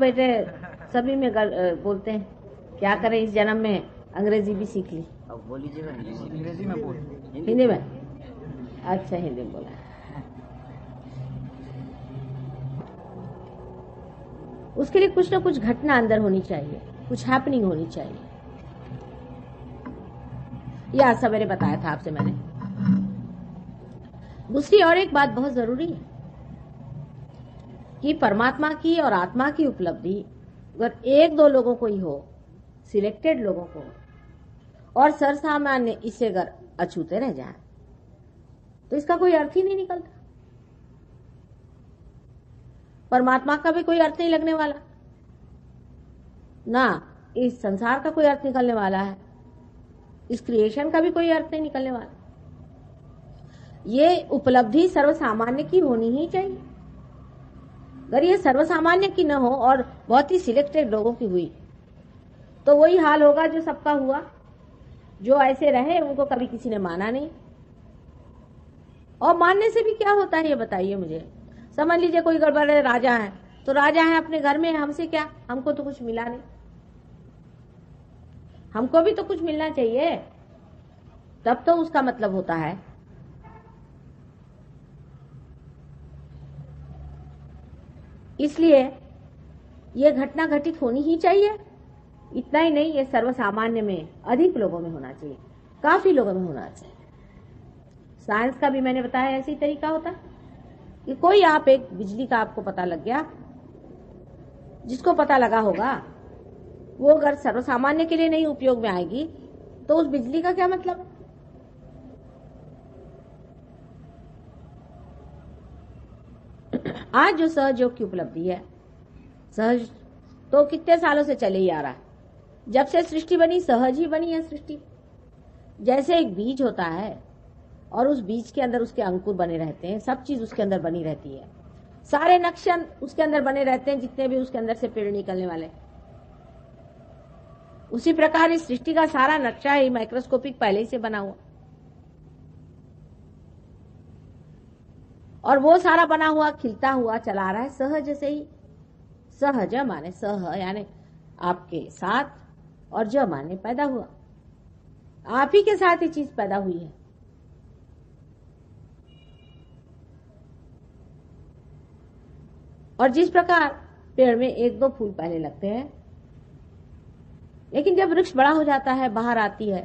बेटे सभी में बोलते हैं, क्या करें इस जन्म में अंग्रेजी भी सीख ली। अब बोल लीजिएगा। अंग्रेजी में बोल। हिंदी में? अच्छा, हिंदी में बोला। उसके लिए कुछ ना कुछ घटना अंदर होनी चाहिए, कुछ हैपनिंग होनी चाहिए। यह आज सवेरे बताया था आपसे मैंने। दूसरी और एक बात बहुत जरूरी है कि परमात्मा की और आत्मा की उपलब्धि अगर एक दो लोगों को ही हो, सिलेक्टेड लोगों को, और सरसामान्य इससे अगर अछूते रह जाए तो इसका कोई अर्थ ही नहीं निकलता। परमात्मा का भी कोई अर्थ नहीं लगने वाला, ना इस संसार का कोई अर्थ निकलने वाला है, इस क्रिएशन का भी कोई अर्थ नहीं निकलने वाला। ये उपलब्धि सर्वसामान्य की होनी ही चाहिए। अगर ये सर्वसामान्य की न हो और बहुत ही सिलेक्टेड लोगों की हुई तो वही हाल होगा जो सबका हुआ। जो ऐसे रहे उनको कभी किसी ने माना नहीं, और मानने से भी क्या होता है ये बताइए मुझे। समझ लीजिए कोई गड़बड़ राजा है, तो राजा है अपने घर में, हमसे क्या, हमको तो कुछ मिला नहीं, हमको भी तो कुछ मिलना चाहिए, तब तो उसका मतलब होता है। इसलिए ये घटना घटित होनी ही चाहिए। इतना ही नहीं, ये सर्वसामान्य में अधिक लोगों में होना चाहिए, काफी लोगों में होना चाहिए। साइंस का भी मैंने बताया ऐसे ही तरीका होता कि कोई आप एक बिजली का आपको पता लग गया, जिसको पता लगा होगा वो अगर सर्वसामान्य के लिए नहीं उपयोग में आएगी तो उस बिजली का क्या मतलब। आज जो सहयोग की उपलब्धि है, सहज तो कितने सालों से चले ही आ रहा है। जब से सृष्टि बनी सहज ही बनी है सृष्टि। जैसे एक बीज होता है और उस बीज के अंदर उसके अंकुर बने रहते हैं, सब चीज उसके अंदर बनी रहती है, सारे नक्शे उसके अंदर बने रहते हैं, जितने भी उसके अंदर से पेड़ निकलने वाले। उसी प्रकार इस सृष्टि का सारा नक्शा ही माइक्रोस्कोपिक पहले ही से बना हुआ, और वो सारा बना हुआ खिलता हुआ चला रहा है सहज से ही। सहज माने सह यानी आपके साथ, और ज माने पैदा हुआ, आप ही के साथ ये चीज पैदा हुई है। और जिस प्रकार पेड़ में एक दो फूल पहले लगते हैं, लेकिन जब वृक्ष बड़ा हो जाता है, बाहर आती है,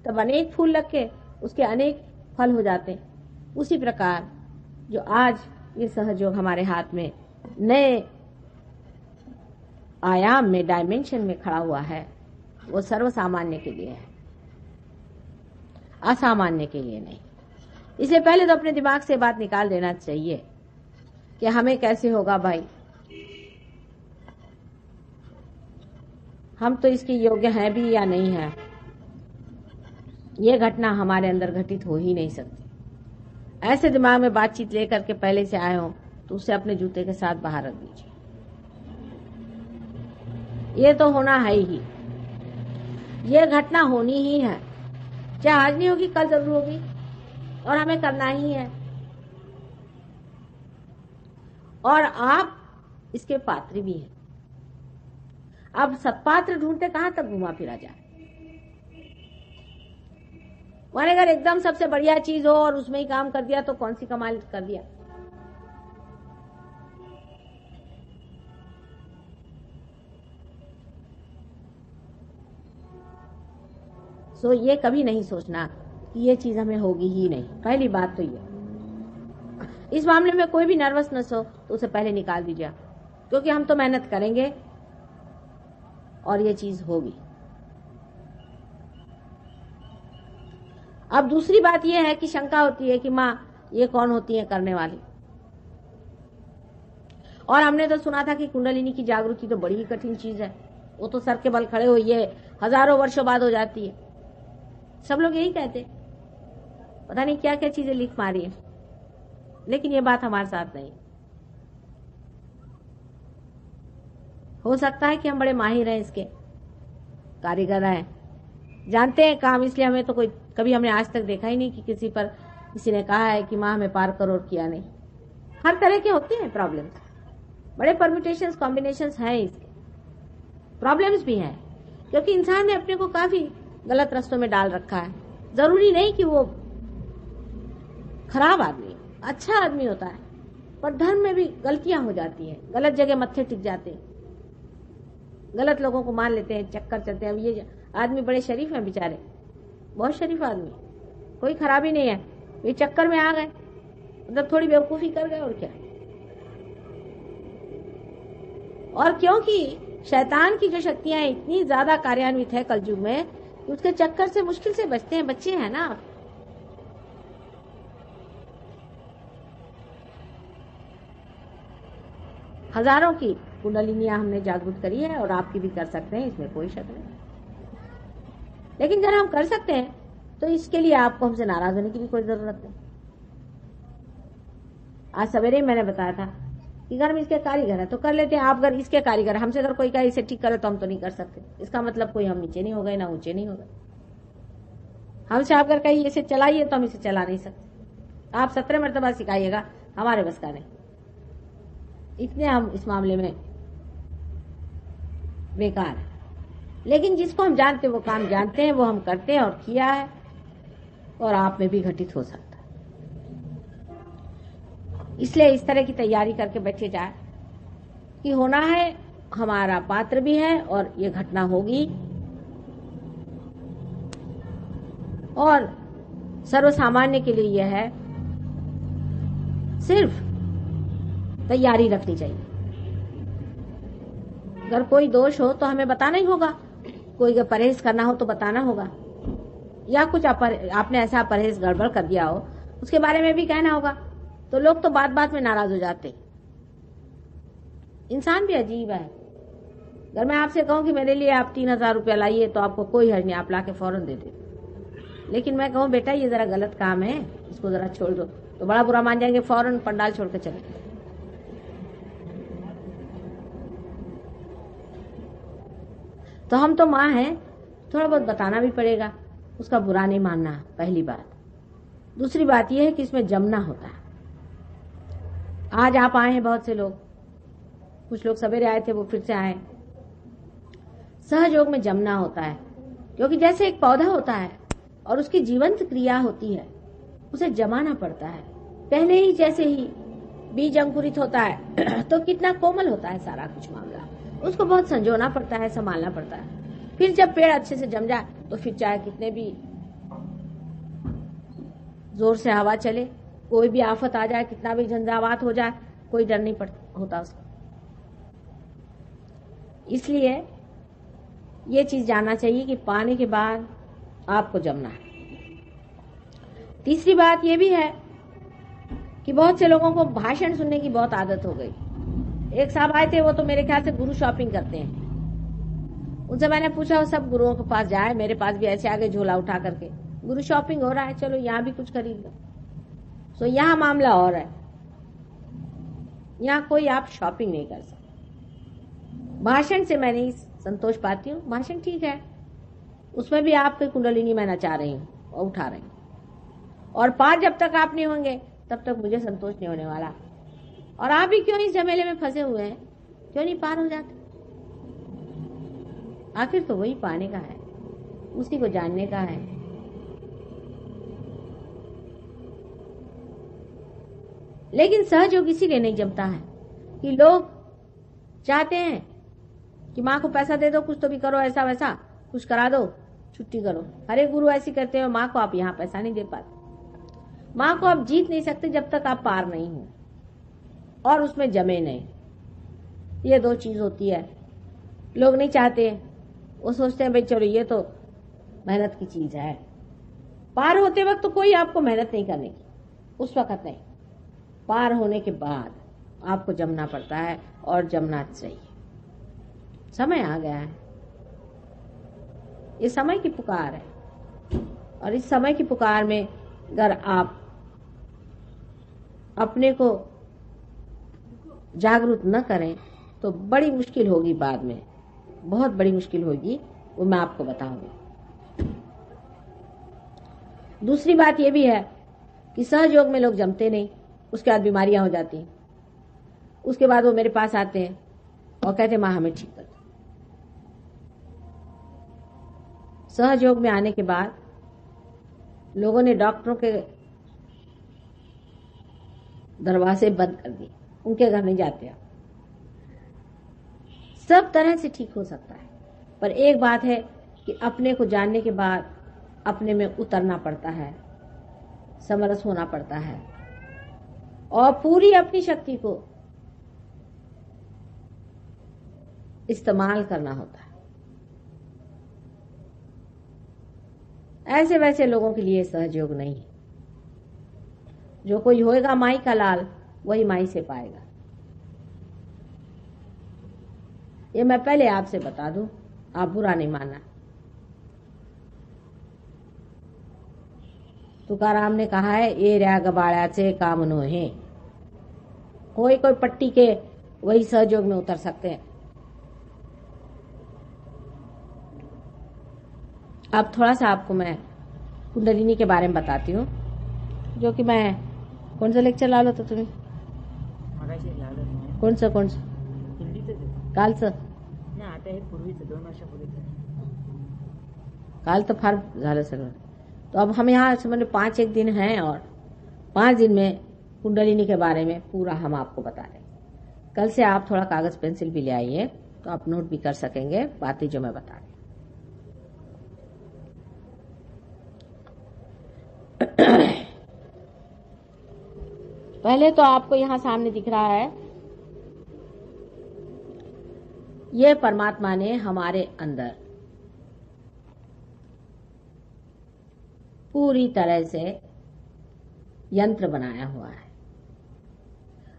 तब अनेक फूल लग के उसके अनेक फल हो जाते हैं। उसी प्रकार जो आज ये सहयोग हमारे हाथ में नए आयाम में, डायमेंशन में खड़ा हुआ है, वो सर्वसामान्य के लिए है, असामान्य के लिए नहीं। इसलिए पहले तो अपने दिमाग से बात निकाल देना चाहिए कि हमें कैसे होगा भाई, हम तो इसके योग्य हैं भी या नहीं है। ये घटना हमारे अंदर घटित हो ही नहीं सकती। ऐसे दिमाग में बातचीत लेकर के पहले से आए हो तो उसे अपने जूते के साथ बाहर रख दीजिए। ये तो होना है ही, ये घटना होनी ही है, चाहे आज नहीं होगी कल जरूर होगी, और हमें करना ही है। और आप इसके पात्र भी हैं। अब सत्पात्र ढूंढते कहां तक घुमा फिरा जाए। माने अगर एकदम सबसे बढ़िया चीज हो और उसमें ही काम कर दिया तो कौन सी कमाल कर दिया। सो ये कभी नहीं सोचना कि ये चीज हमें होगी ही नहीं। पहली बात तो ये, इस मामले में कोई भी नर्वसनेस हो तो उसे पहले निकाल दीजिए, क्योंकि हम तो मेहनत करेंगे और ये चीज होगी। अब दूसरी बात यह है कि शंका होती है कि माँ ये कौन होती है करने वाली। और हमने तो सुना था कि कुंडलिनी की जागृति तो बड़ी ही कठिन चीज है, वो तो सर के बल खड़े हुई है, हजारों वर्षों बाद हो जाती है। सब लोग यही कहते, पता नहीं क्या क्या चीजें लिख मारी है, लेकिन ये बात हमारे साथ नहीं। हो सकता है कि हम बड़े माहिर हैं, इसके कारीगर हैं, जानते हैं काम, इसलिए हमें तो कोई, कभी हमने आज तक देखा ही नहीं कि किसी ने कहा है कि माँ हमें पार करो, और किया नहीं। हर तरह के होते हैं प्रॉब्लम। बड़े परम्यूटेशंस कॉम्बिनेशंस हैं इसके, प्रॉब्लम्स भी हैं, क्योंकि इंसान ने अपने को काफी गलत रास्तों में डाल रखा है। जरूरी नहीं कि वो खराब आदमी, अच्छा आदमी होता है, पर धर्म में भी गलतियां हो जाती है, गलत जगह मत्थे टिक जाते हैं, गलत लोगों को मान लेते हैं, चक्कर चलते हैं। अब ये आदमी बड़े शरीफ हैं बेचारे, बहुत शरीफ आदमी, कोई खराबी नहीं है, ये चक्कर में आ गए, मतलब थोड़ी बेवकूफी कर गए और क्या। और क्योंकि शैतान की जो शक्तियां इतनी ज्यादा कार्यान्वित है कलयुग में, उसके चक्कर से मुश्किल से बचते हैं, बच्चे हैं ना आप। हजारों की कुंडलिनियां हमने जागृत करी है और आपकी भी कर सकते हैं, इसमें कोई शक नहीं। लेकिन अगर हम कर सकते हैं तो इसके लिए आपको हमसे नाराज होने की भी कोई जरूरत नहीं। आज सवेरे ही मैंने बताया था कि घर में इसके कारीगर है तो कर लेते हैं, आप अगर इसके कारीगर, हमसे अगर कोई कहे इसे ठीक करे तो हम तो नहीं कर सकते, इसका मतलब कोई हम नीचे नहीं हो गए ना ऊंचे नहीं हो गए। हमसे आप अगर कहिए इसे चलाइए तो हम इसे चला नहीं सकते, आप 17 मरतबा सिखाइएगा, हमारे बस का नहीं। इतने हम इस मामले में बेकार है। लेकिन जिसको हम जानते हैं वो काम जानते हैं, वो हम करते हैं और किया है, और आप में भी घटित हो सकता है। इसलिए इस तरह की तैयारी करके बैठे जाए कि होना है, हमारा पात्र भी है और ये घटना होगी, और सर्वसामान्य के लिए यह है, सिर्फ तैयारी रखनी चाहिए। अगर कोई दोष हो तो हमें बताना ही होगा, कोई परहेज करना हो तो बताना होगा, या कुछ आपने ऐसा परहेज गड़बड़ कर दिया हो उसके बारे में भी कहना होगा। तो लोग तो बात बात में नाराज हो जाते। इंसान भी अजीब है। अगर मैं आपसे कहूं कि मेरे लिए आप 3000 रुपया लाइए तो आपको कोई हर्ज नहीं, आप लाके फौरन दे दे। लेकिन मैं कहूं बेटा ये जरा गलत काम है, इसको जरा छोड़ दो, तो बड़ा बुरा मान जाएंगे, फौरन पंडाल छोड़ के चले। तो हम तो माँ हैं, थोड़ा बहुत बताना भी पड़ेगा, उसका बुरा नहीं मानना, पहली बात। दूसरी बात यह है कि इसमें जमना होता है। आज आप आए हैं, बहुत से लोग, कुछ लोग सवेरे आए थे, वो फिर से आए। सहयोग में जमना होता है, क्योंकि जैसे एक पौधा होता है और उसकी जीवंत क्रिया होती है, उसे जमाना पड़ता है। पहले ही जैसे ही बीज अंकुरित होता है तो कितना कोमल होता है सारा कुछ मामला, उसको बहुत संजोना पड़ता है, संभालना पड़ता है। फिर जब पेड़ अच्छे से जम जाए तो फिर चाहे कितने भी जोर से हवा चले, कोई भी आफत आ जाए, कितना भी झंझावात हो जाए, कोई डर नहीं होता उसको। इसलिए ये चीज जानना चाहिए कि पाने के बाद आपको जमना है। तीसरी बात ये भी है कि बहुत से लोगों को भाषण सुनने की बहुत आदत हो गई। एक साहब आए थे, वो तो मेरे ख्याल से गुरु शॉपिंग करते हैं। उनसे मैंने पूछा, वो सब गुरुओं के पास जाए, मेरे पास भी ऐसे आगे झोला उठा करके, गुरु शॉपिंग हो रहा है, चलो यहाँ भी कुछ खरीद लो। तो यहाँ मामला और है, यहाँ कोई आप शॉपिंग नहीं कर सकते। भाषण से मैं नहीं संतोष पाती हूँ, भाषण ठीक है, उसमें भी आपकी कुंडलिनी मैं नचा रही हूँ और उठा रही हूँ, और पार जब तक आप नहीं होंगे तब तक मुझे संतोष नहीं होने वाला। और आप भी क्यों इस झमेले में फंसे हुए हैं, क्यों नहीं पार हो जाते? आखिर तो वही पाने का है, उसी को जानने का है। लेकिन सहयोग इसीलिए नहीं जमता है कि लोग चाहते हैं कि माँ को पैसा दे दो, कुछ तो भी करो, ऐसा वैसा कुछ करा दो, छुट्टी करो। हरे गुरु ऐसी करते हैं, माँ को आप यहाँ पैसा नहीं दे पाते। माँ को आप जीत नहीं सकते जब तक आप पार नहीं हो और उसमें जमे नहीं। ये दो चीज होती है, लोग नहीं चाहते, वो सोचते हैं भाई चलो ये तो मेहनत की चीज है। पार होते वक्त तो कोई आपको मेहनत नहीं करने की, उस वक्त नहीं, पार होने के बाद आपको जमना पड़ता है, और जमना चाहिए। समय आ गया है, ये समय की पुकार है, और इस समय की पुकार में अगर आप अपने को जागरूक न करें तो बड़ी मुश्किल होगी, बाद में बहुत बड़ी मुश्किल होगी, वो मैं आपको बताऊंगी। दूसरी बात यह भी है कि सहयोग में लोग जमते नहीं, उसके बाद बीमारियां हो जाती हैं। उसके बाद वो मेरे पास आते हैं और कहते हैं माँ हमें ठीक कर दो। सहयोग में आने के बाद लोगों ने डॉक्टरों के दरवाजे बंद कर दिए, उनके घर नहीं जाते आप। सब तरह से ठीक हो सकता है, पर एक बात है कि अपने को जानने के बाद अपने में उतरना पड़ता है, समरस होना पड़ता है और पूरी अपनी शक्ति को इस्तेमाल करना होता है। ऐसे वैसे लोगों के लिए सहयोग नहीं है। जो कोई होएगा माई का लाल, वही माई से पाएगा। ये मैं पहले आपसे बता दूं, आप बुरा नहीं मानना। तुकाराम ने कहा है, ये रया गबाड़्याचे काम नो है। कोई कोई पट्टी के वही सहयोग में उतर सकते हैं। अब थोड़ा सा आपको मैं कुंडलिनी के बारे में बताती हूँ, जो कि मैं कौन सा लेक्चर लालो तो तुम्हें कौन सा काल आता है पूर्वीचं 2 वर्षापूर्वीचं काल तो फार झालं सगळं। तो अब हम यहाँ समझ 5 दिन हैं और 5 दिन में कुंडलिनी के बारे में पूरा हम आपको बता रहे हैं। कल से आप थोड़ा कागज पेंसिल भी ले आइए तो आप नोट भी कर सकेंगे बातें जो मैं बता रही। पहले तो आपको यहाँ सामने दिख रहा है, ये परमात्मा ने हमारे अंदर पूरी तरह से यंत्र बनाया हुआ है।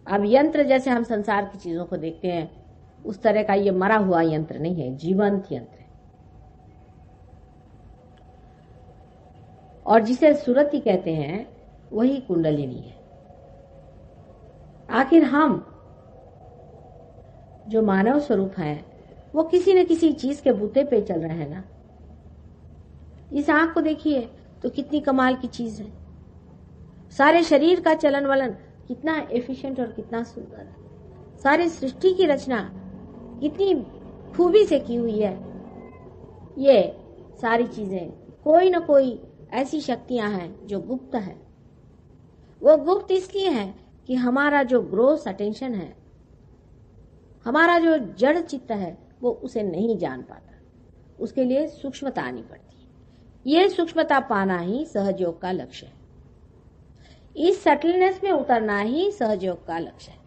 अब यंत्र जैसे हम संसार की चीजों को देखते हैं, उस तरह का ये मरा हुआ यंत्र नहीं है, जीवंत यंत्र है। और जिसे सुरति कहते हैं वही कुंडलिनी है। आखिर हम जो मानव स्वरूप है वो किसी न किसी चीज के बूते पे चल रहे हैं ना। इस आंख को देखिए तो कितनी कमाल की चीज है। सारे शरीर का चलन वलन कितना एफिशिएंट और कितना सुंदर है। सारी सृष्टि की रचना कितनी खूबी से की हुई है। ये सारी चीजें कोई न कोई ऐसी शक्तियां हैं जो गुप्त है। वो गुप्त इसलिए है कि हमारा जो ग्रोस अटेंशन है, हमारा जो जड़ चित्त है, वो उसे नहीं जान पाता। उसके लिए सूक्ष्मता आनी पड़ती है। ये सूक्ष्मता पाना ही सहयोग का लक्ष्य है। इस सटलनेस में उतरना ही सहयोग का लक्ष्य है,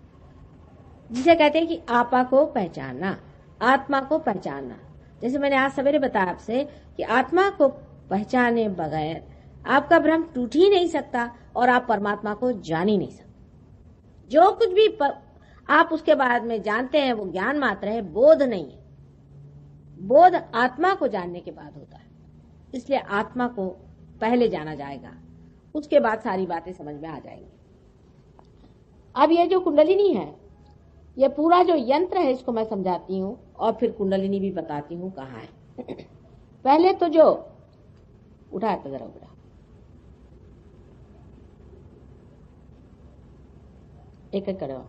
जिसे कहते हैं कि आपा को पहचानना, आत्मा को पहचानना। जैसे मैंने आज सवेरे बताया आपसे कि आत्मा को पहचाने बगैर आपका भ्रम टूट ही नहीं सकता और आप परमात्मा को जान ही नहीं सकते। जो कुछ भी आप उसके बाद में जानते हैं वो ज्ञान मात्र है, बोध नहीं है। बोध आत्मा को जानने के बाद होता है। इसलिए आत्मा को पहले जाना जाएगा, उसके बाद सारी बातें समझ में आ जाएंगी। अब ये जो कुंडलिनी है, ये पूरा जो यंत्र है, इसको मैं समझाती हूँ और फिर कुंडलिनी भी बताती हूँ कहाँ है। पहले तो जो उठा तो जरा उठा, एक एक करो।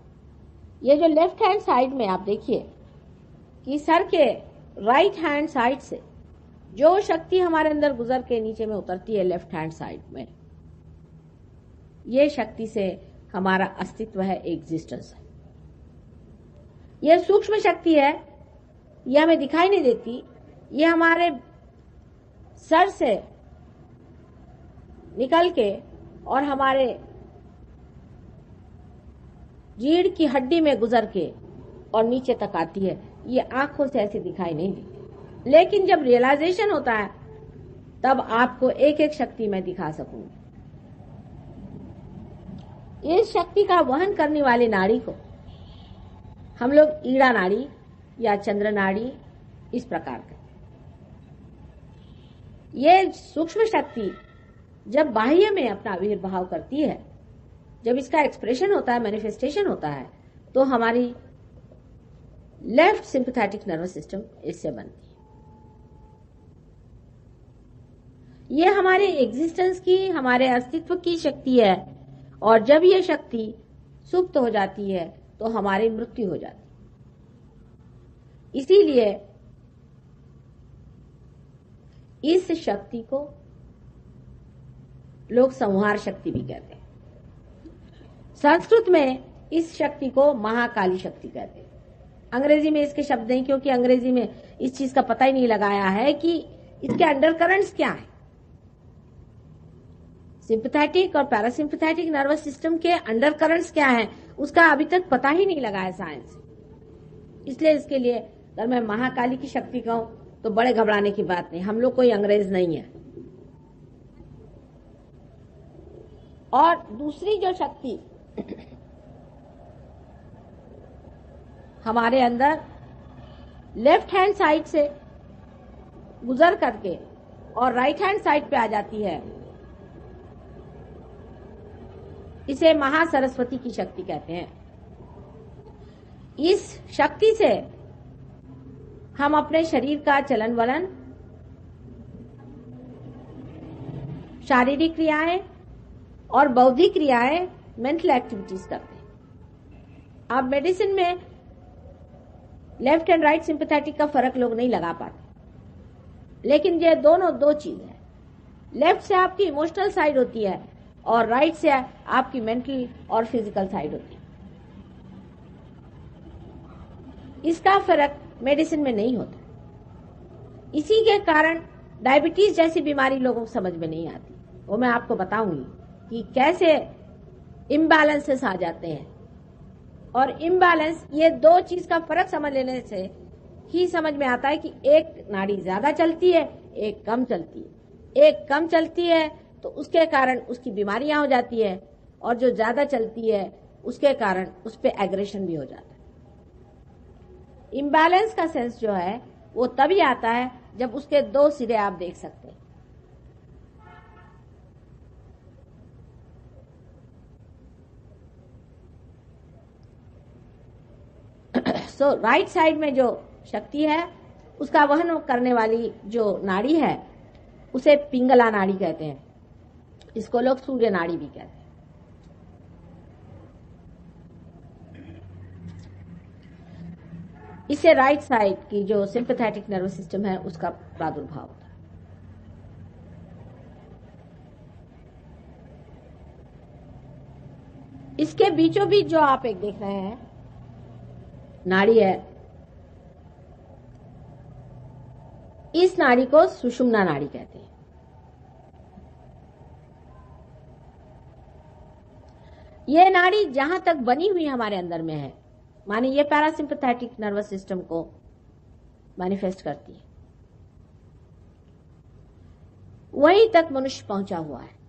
ये जो लेफ्ट हैंड साइड में आप देखिए कि सर के राइट हैंड साइड से जो शक्ति हमारे अंदर गुजर के नीचे में उतरती है लेफ्ट हैंड साइड में, ये शक्ति से हमारा अस्तित्व है, एग्जिस्टेंस है। ये सूक्ष्म शक्ति है, ये हमें दिखाई नहीं देती। ये हमारे सर से निकल के और हमारे रीढ़ की हड्डी में गुजर के और नीचे तक आती है। ये आंखों से ऐसे दिखाई नहीं देती, लेकिन जब रियलाइजेशन होता है तब आपको एक एक शक्ति मैं दिखा सकूंगी। इस शक्ति का वहन करने वाली नाड़ी को हम लोग ईड़ा नाड़ी या चंद्र नाड़ी इस प्रकार का। ये सूक्ष्म शक्ति जब बाह्य में अपना आविर्भाव करती है, जब इसका एक्सप्रेशन होता है, मैनिफेस्टेशन होता है, तो हमारी लेफ्ट सिंपैथेटिक नर्वस सिस्टम इससे बनती है। ये हमारे एग्जिस्टेंस की, हमारे अस्तित्व की शक्ति है। और जब ये शक्ति सुप्त हो जाती है तो हमारी मृत्यु हो जाती। इसीलिए इस शक्ति को लोग संहार शक्ति भी कहते हैं। संस्कृत में इस शक्ति को महाकाली शक्ति कहते हैं। अंग्रेजी में इसके शब्द नहीं, क्योंकि अंग्रेजी में इस चीज का पता ही नहीं लगाया है कि इसके अंडरकरंट्स क्या है। सिंपैथेटिक और पैरासिम्पैथेटिक नर्वस सिस्टम के अंडरकरंट्स क्या है, उसका अभी तक पता ही नहीं लगा है साइंस। इसलिए इसके लिए अगर मैं महाकाली की शक्ति कहूं तो बड़े घबराने की बात नहीं, हम लोग कोई अंग्रेज नहीं है। और दूसरी जो शक्ति हमारे अंदर लेफ्ट हैंड साइड से गुजर करके और राइट हैंड साइड पे आ जाती है, इसे महासरस्वती की शक्ति कहते हैं। इस शक्ति से हम अपने शरीर का चलन वलन, शारीरिक क्रियाएं और बौद्धिक क्रियाएं, मेंटल एक्टिविटीज करते हैं। आप मेडिसिन में लेफ्ट एंड राइट सिंपैथेटिक का फर्क लोग नहीं लगा पाते, लेकिन ये दोनों दो चीज है। लेफ्ट से आपकी इमोशनल साइड होती है और राइट से आपकी मेंटल और फिजिकल साइड होती है। इसका फर्क मेडिसिन में नहीं होता। इसी के कारण डायबिटीज जैसी बीमारी लोगों को समझ में नहीं आती। वो मैं आपको बताऊंगी कि कैसे इम्बैलेंसेस आ जाते हैं। और इम्बैलेंस, ये दो चीज का फर्क समझ लेने से ही समझ में आता है कि एक नाड़ी ज्यादा चलती है, एक कम चलती है। एक कम चलती है तो उसके कारण उसकी बीमारियां हो जाती है, और जो ज्यादा चलती है उसके कारण उस पर एग्रेशन भी हो जाता है। इम्बैलेंस का सेंस जो है वो तभी आता है जब उसके दो सिरे आप देख सकते हैं। सो राइट साइड में जो शक्ति है उसका वहन करने वाली जो नाड़ी है उसे पिंगला नाड़ी कहते हैं। इसको लोग सूर्य नाड़ी भी कहते हैं। इससे राइट साइड की जो सिंपैथेटिक नर्वस सिस्टम है उसका प्रादुर्भाव होता है। इसके बीचों बीच जो आप एक देख रहे हैं नाड़ी है, इस नाड़ी को सुषुम्ना नाड़ी कहते हैं। यह नाड़ी जहां तक बनी हुई हमारे अंदर में है, माने ये पैरासिम्पैथेटिक नर्वस सिस्टम को मैनिफेस्ट करती है, वहीं तक मनुष्य पहुंचा हुआ है।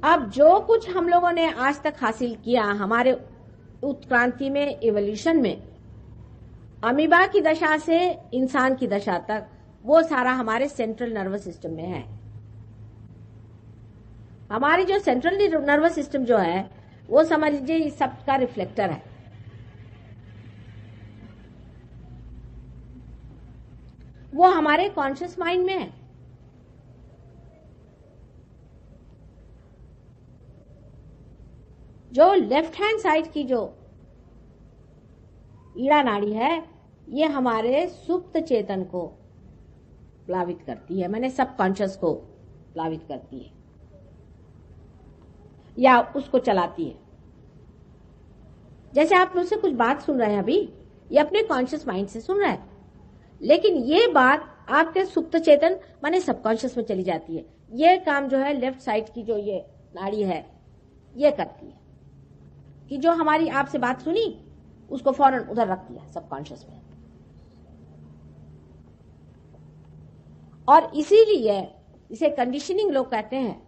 अब जो कुछ हम लोगों ने आज तक हासिल किया हमारे उत्क्रांति में, इवोल्यूशन में, अमीबा की दशा से इंसान की दशा तक, वो सारा हमारे सेंट्रल नर्वस सिस्टम में है। हमारी जो सेंट्रल नर्वस सिस्टम जो है वो समझ लीजिए इस सब का रिफ्लेक्टर है। वो हमारे कॉन्शियस माइंड में है। जो लेफ्ट हैंड साइड की जो ईड़ा नाड़ी है ये हमारे सुप्त चेतन को प्लावित करती है, मैंने सब कॉन्शियस को प्लावित करती है या उसको चलाती है। जैसे आप मुझसे कुछ बात सुन रहे हैं अभी, ये अपने कॉन्शियस माइंड से सुन रहा है, लेकिन ये बात आपके सुप्त चेतन माने सबकॉन्शियस में चली जाती है। ये काम जो है लेफ्ट साइड की जो ये नाड़ी है ये करती है कि जो हमारी आपसे बात सुनी उसको फौरन उधर रख दिया सबकॉन्शियस में। और इसीलिए इसे कंडीशनिंग लोग कहते हैं।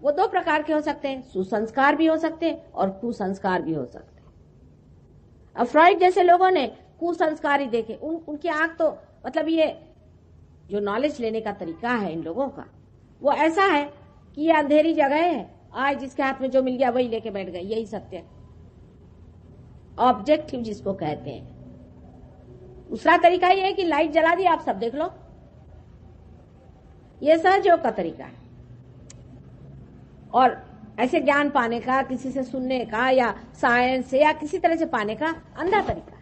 वो दो प्रकार के हो सकते हैं, सुसंस्कार भी हो सकते हैं और कुसंस्कार भी हो सकते हैं। अब फ्रॉइड जैसे लोगों ने कुसंस्कार ही देखे, उनकी आंख तो मतलब ये जो नॉलेज लेने का तरीका है इन लोगों का वो ऐसा है कि ये अंधेरी जगह है, आज जिसके हाथ में जो मिल गया वही लेके बैठ गए, यही सत्य है, ऑब्जेक्टिव जिसको कहते हैं। दूसरा तरीका ये है कि लाइट जला दी, आप सब देख लो, ये सहजयोग का तरीका है। और ऐसे ज्ञान पाने का, किसी से सुनने का या साइंस से या किसी तरह से पाने का अंधा तरीका है।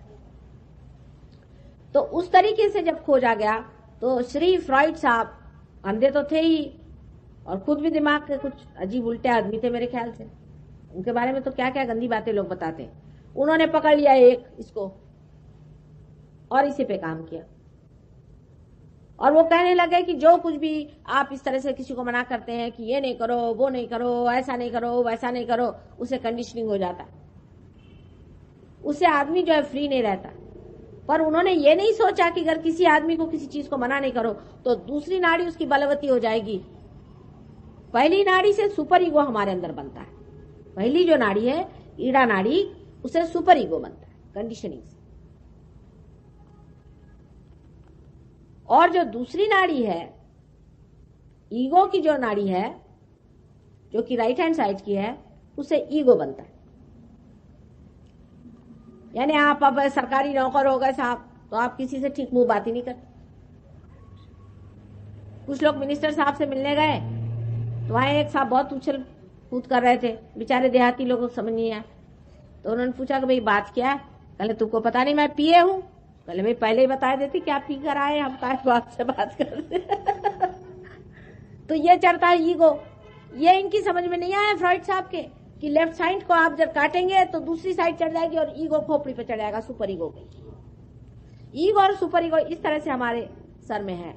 तो उस तरीके से जब खोजा गया तो श्री फ्रॉइड साहब अंधे तो थे ही और खुद भी दिमाग के कुछ अजीब उल्टे आदमी थे मेरे ख्याल से। उनके बारे में तो क्या क्या गंदी बातें लोग बताते हैं। उन्होंने पकड़ लिया एक इसको और इसी पे काम किया और वो कहने लगे कि जो कुछ भी आप इस तरह से किसी को मना करते हैं कि ये नहीं करो, वो नहीं करो, ऐसा नहीं करो, वैसा नहीं करो, उसे कंडीशनिंग हो जाता है, उससे आदमी जो है फ्री नहीं रहता। पर उन्होंने ये नहीं सोचा कि अगर किसी आदमी को किसी चीज को मना नहीं करो तो दूसरी नाड़ी उसकी बलवती हो जाएगी। पहली नाड़ी से सुपर ईगो हमारे अंदर बनता है। पहली जो नाड़ी है ईड़ा नाड़ी, उसे सुपर ईगो बनता है कंडीशनिंग से। और जो दूसरी नाड़ी है ईगो की, जो नाड़ी है जो कि राइट हैंड साइड की है, उसे ईगो बनता है। यानी आप अब सरकारी नौकर हो गए साहब तो आप किसी से ठीक मुंह बात ही नहीं करते। कुछ लोग मिनिस्टर साहब से मिलने गए तो वहां एक साहब बहुत उछल कूद कर रहे थे, बेचारे देहाती लोगों को समझ नहीं आया। तो उन्होंने पूछा कि भाई बात क्या है? कहले तुमको पता नहीं मैं पिए हूं? कहले भाई पहले ही बता देती क्या पी कर आए, हम काश बात से बात करते। तो ये चढ़ता है ईगो। ये इनकी समझ में नहीं आया फ्रॉइड साहब के कि लेफ्ट साइड को आप जब काटेंगे तो दूसरी साइड चढ़ जाएगी और ईगो खोपड़ी पे चढ़ जाएगा, सुपर ईगो पे। ईगो और सुपर ईगो इस तरह से हमारे सर में है।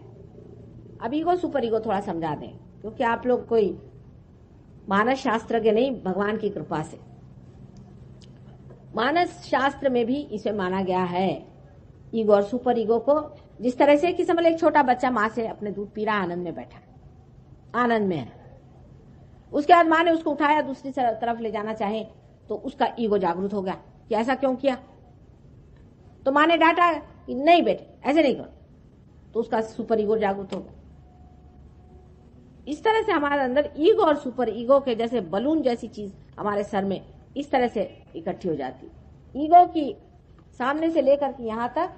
अब ईगो सुपर ईगो थोड़ा समझा दें, क्योंकि आप लोग कोई मानस शास्त्र के नहीं, भगवान की कृपा से। मानस शास्त्र में भी इसे माना गया है ईगो और सुपर ईगो को। जिस तरह से कि समझ एक छोटा बच्चा माँ से अपने दूध पी रहा, आनंद में बैठा, आनंद में है। उसके बाद माँ ने उसको उठाया, दूसरी तरफ ले जाना चाहे तो उसका ईगो जागृत हो गया कि ऐसा क्यों किया। तो माँ ने डांटा कि नहीं बेटे ऐसे नहीं करो, तो उसका सुपर ईगो जागृत हो गया। इस तरह से हमारे अंदर ईगो और सुपर ईगो के जैसे बलून जैसी चीज हमारे सर में इस तरह से इकट्ठी हो जाती। ईगो की सामने से लेकर के यहां तक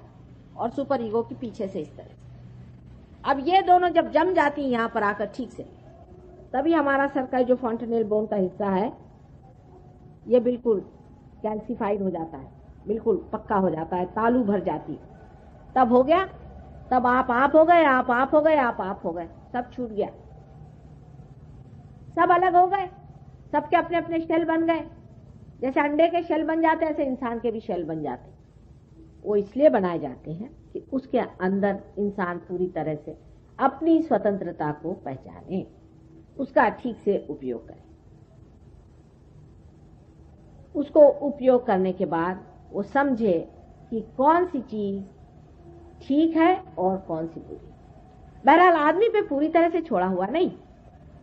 और सुपर ईगो की पीछे से इस तरह से। अब ये दोनों जब जम जाती हैं यहां पर आकर ठीक से, तभी हमारा सर का जो फॉन्टेनेल बोन का हिस्सा है ये बिल्कुल कैल्सिफाइड हो जाता है, बिल्कुल पक्का हो जाता है, तालू भर जाती है। तब हो गया, तब आप हो गए, आप हो गए, आप हो गए, सब छूट गया, सब अलग हो गए, सबके अपने अपने शेल बन गए। जैसे अंडे के शेल बन जाते हैं ऐसे इंसान के भी शेल बन जाते हैं। वो इसलिए बनाए जाते हैं कि उसके अंदर इंसान पूरी तरह से अपनी स्वतंत्रता को पहचाने, उसका ठीक से उपयोग करे। उसको उपयोग करने के बाद वो समझे कि कौन सी चीज ठीक है और कौन सी बुरी। बहरहाल आदमी पे पूरी तरह से छोड़ा हुआ नहीं।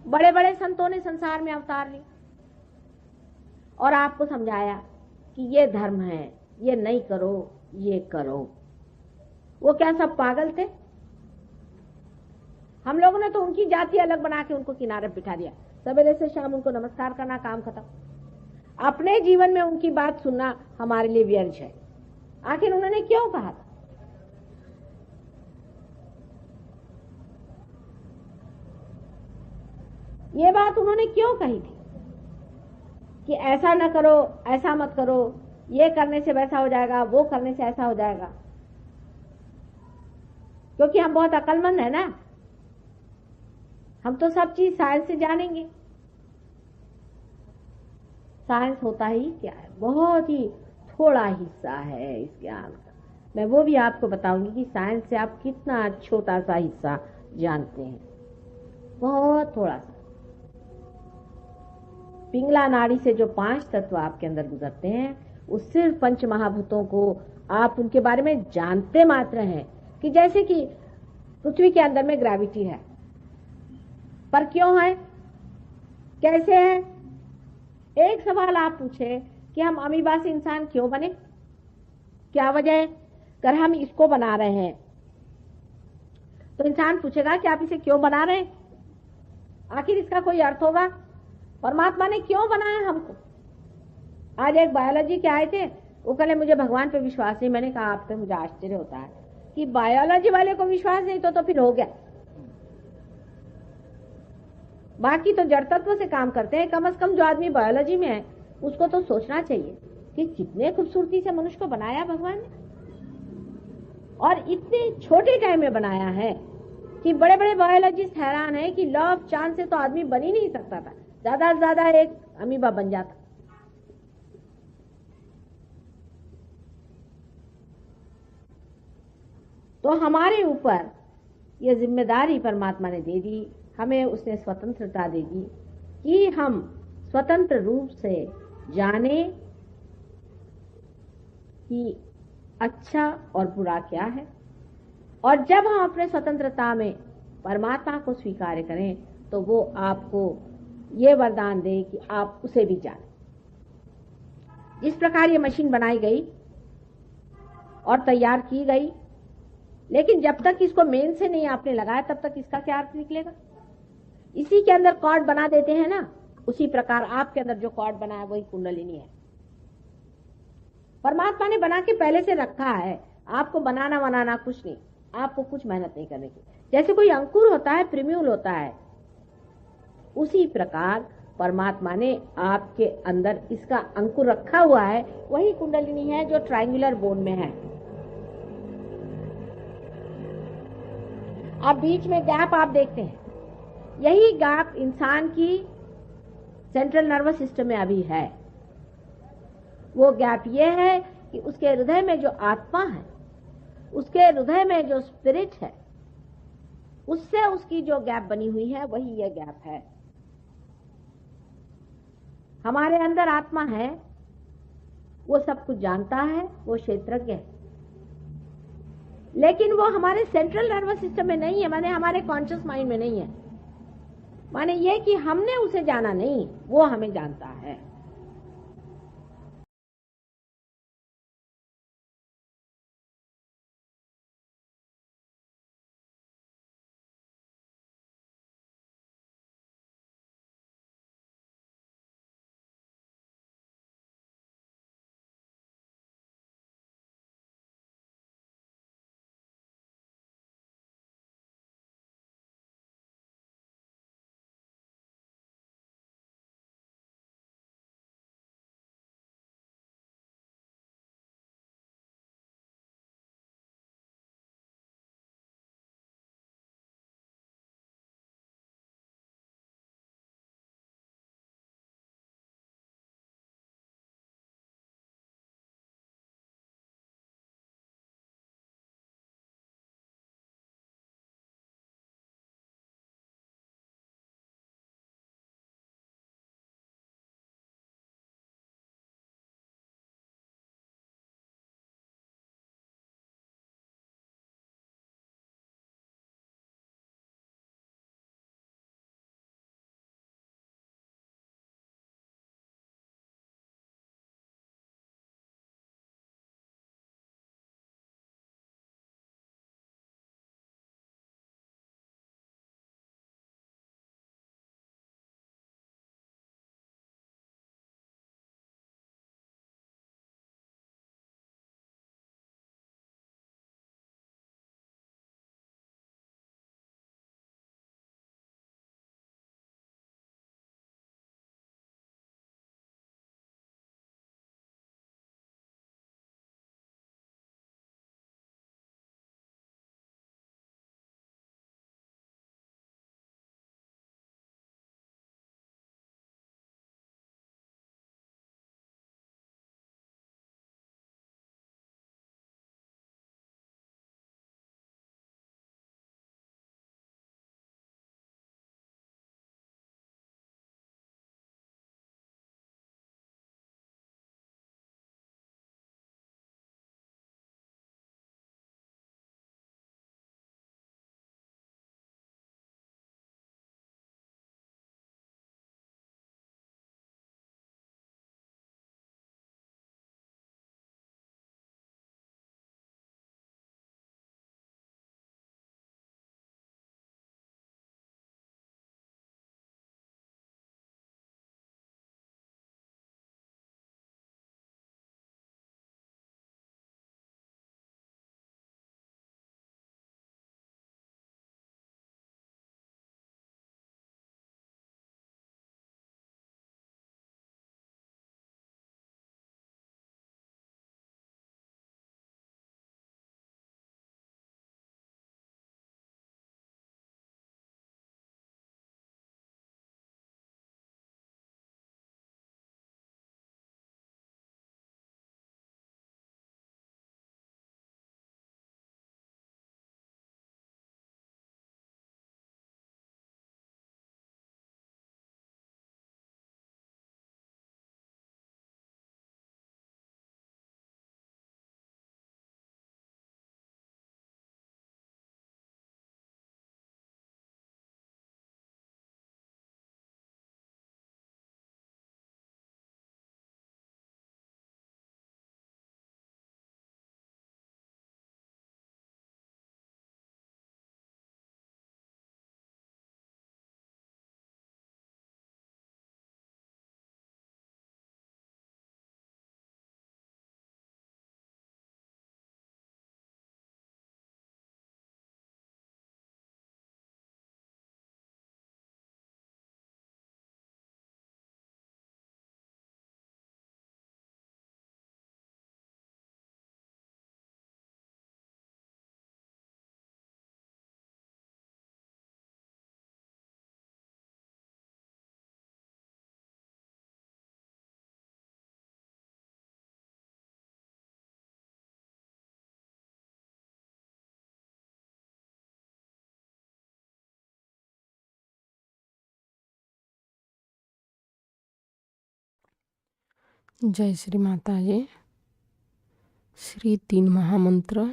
बड़े बड़े संतों ने संसार में अवतार लिए और आपको समझाया कि ये धर्म है, ये नहीं करो, ये करो। वो क्या सब पागल थे? हम लोगों ने तो उनकी जाति अलग बना के उनको किनारे बिठा दिया, सवेरे से शाम उनको नमस्कार करना, काम खत्म। अपने जीवन में उनकी बात सुनना हमारे लिए व्यर्थ है। आखिर उन्होंने क्यों कहा था? ये बात उन्होंने क्यों कही थी कि ऐसा न करो, ऐसा मत करो, ये करने से वैसा हो जाएगा, वो करने से ऐसा हो जाएगा? क्योंकि हम बहुत अक्लमंद है ना, हम तो सब चीज साइंस से जानेंगे। साइंस होता ही क्या है? बहुत ही थोड़ा हिस्सा है इस ज्ञान का। मैं वो भी आपको बताऊंगी कि साइंस से आप कितना छोटा सा हिस्सा जानते हैं, बहुत थोड़ा सा। पिंगला नाड़ी से जो 5 तत्व आपके अंदर गुजरते हैं, उस सिर्फ 5 महाभूतों को आप उनके बारे में जानते मात्र हैं कि जैसे कि पृथ्वी के अंदर में ग्रेविटी है, पर क्यों है, कैसे है? एक सवाल आप पूछे कि हम अमीबा से इंसान क्यों बने, क्या वजह है? अगर हम इसको बना रहे हैं तो इंसान पूछेगा कि आप इसे क्यों बना रहे हैं, आखिर इसका कोई अर्थ होगा। परमात्मा ने क्यों बनाया हमको? आज एक बायोलॉजी के आए थे, वो कहले मुझे भगवान पे विश्वास नहीं। मैंने कहा आप पे मुझे आश्चर्य होता है कि बायोलॉजी वाले को विश्वास नहीं तो फिर हो गया। बाकी तो जड़ तत्व से काम करते हैं। कम से कम जो आदमी बायोलॉजी में है उसको तो सोचना चाहिए कि कितने खूबसूरती से मनुष्य को बनाया भगवान ने, और इतने छोटे टाइम में बनाया है कि बड़े बड़े बायोलॉजिस्ट हैरान है कि लॉ ऑफ चांस से तो आदमी बन ही नहीं सकता था, ज्यादा से ज्यादा एक अमीबा बन जाता। तो हमारे ऊपर ये जिम्मेदारी परमात्मा ने दे दी, हमें उसने स्वतंत्रता दे दी कि हम स्वतंत्र रूप से जाने कि अच्छा और बुरा क्या है। और जब हम अपने स्वतंत्रता में परमात्मा को स्वीकार करें तो वो आपको ये वरदान दे कि आप उसे भी जानें। जिस प्रकार ये मशीन बनाई गई और तैयार की गई, लेकिन जब तक इसको मेन से नहीं आपने लगाया तब तक इसका क्या अर्थ निकलेगा। इसी के अंदर कॉर्ड बना देते हैं ना, उसी प्रकार आपके अंदर जो कॉर्ड बना है वही कुंडलिनी है। परमात्मा ने बना के पहले से रखा है, आपको बनाना कुछ नहीं, आपको कुछ मेहनत नहीं करने की। जैसे कोई अंकुर होता है, प्रिम्यूल होता है, उसी प्रकार परमात्मा ने आपके अंदर इसका अंकुर रखा हुआ है। वही कुंडलिनी है जो ट्रायंगुलर बोन में है। आप बीच में गैप आप देखते हैं, यही गैप इंसान की सेंट्रल नर्वस सिस्टम में अभी है। वो गैप ये है कि उसके हृदय में जो आत्मा है, उसके हृदय में जो स्पिरिट है, उससे उसकी जो गैप बनी हुई है वही ये गैप है। हमारे अंदर आत्मा है, वो सब कुछ जानता है, वो क्षेत्रज्ञ है, लेकिन वो हमारे सेंट्रल नर्वस सिस्टम में नहीं है, माने हमारे कॉन्शियस माइंड में नहीं है। माने ये कि हमने उसे जाना नहीं, वो हमें जानता है। जय श्री माता जी। श्री 3 महामंत्र।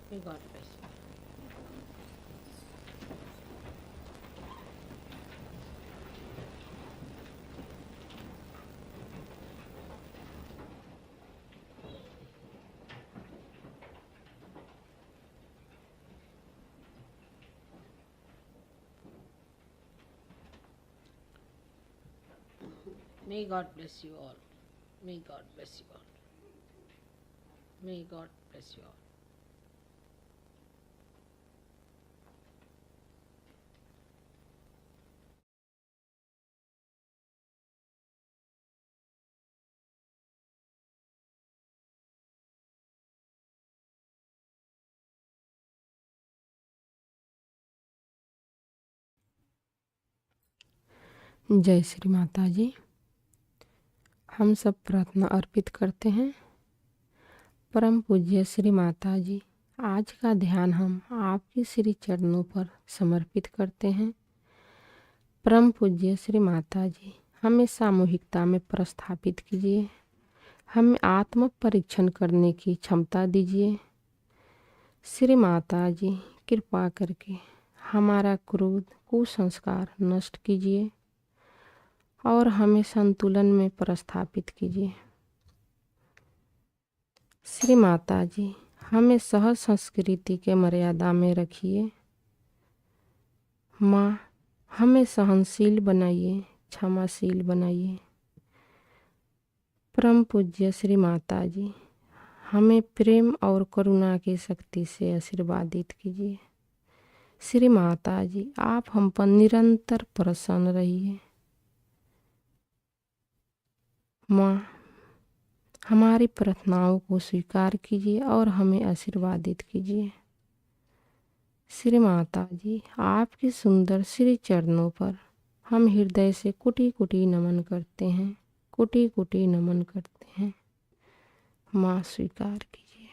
May God bless you. May God bless you all. May God bless you all. May God bless you all. जय श्री माता जी। हम सब प्रार्थना अर्पित करते हैं। परम पूज्य श्री माता जी, आज का ध्यान हम आपके श्री चरणों पर समर्पित करते हैं। परम पूज्य श्री माता जी, हमें सामूहिकता में प्रस्थापित कीजिए। हमें आत्म परीक्षण करने की क्षमता दीजिए। श्री माता जी, कृपा करके हमारा क्रोध कुसंस्कार नष्ट कीजिए और हमें संतुलन में प्रस्थापित कीजिए। श्री माता जी, हमें सहज संस्कृति के मर्यादा में रखिए। माँ, हमें सहनशील बनाइए, क्षमाशील बनाइए। परम पूज्य श्री माता जी, हमें प्रेम और करुणा की शक्ति से आशीर्वादित कीजिए। श्री माता जी, आप हम पर निरंतर प्रसन्न रहिए। माँ, हमारी प्रार्थनाओं को स्वीकार कीजिए और हमें आशीर्वादित कीजिए। श्री माता जी, आपके सुंदर श्री चरणों पर हम हृदय से कोटि कोटि नमन करते हैं, कोटि कोटि नमन करते हैं। माँ, स्वीकार कीजिए।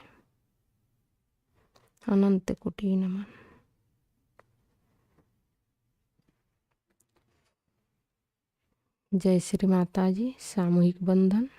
अनंत कोटि नमन। जय श्री माता जी। सामूहिक बंधन।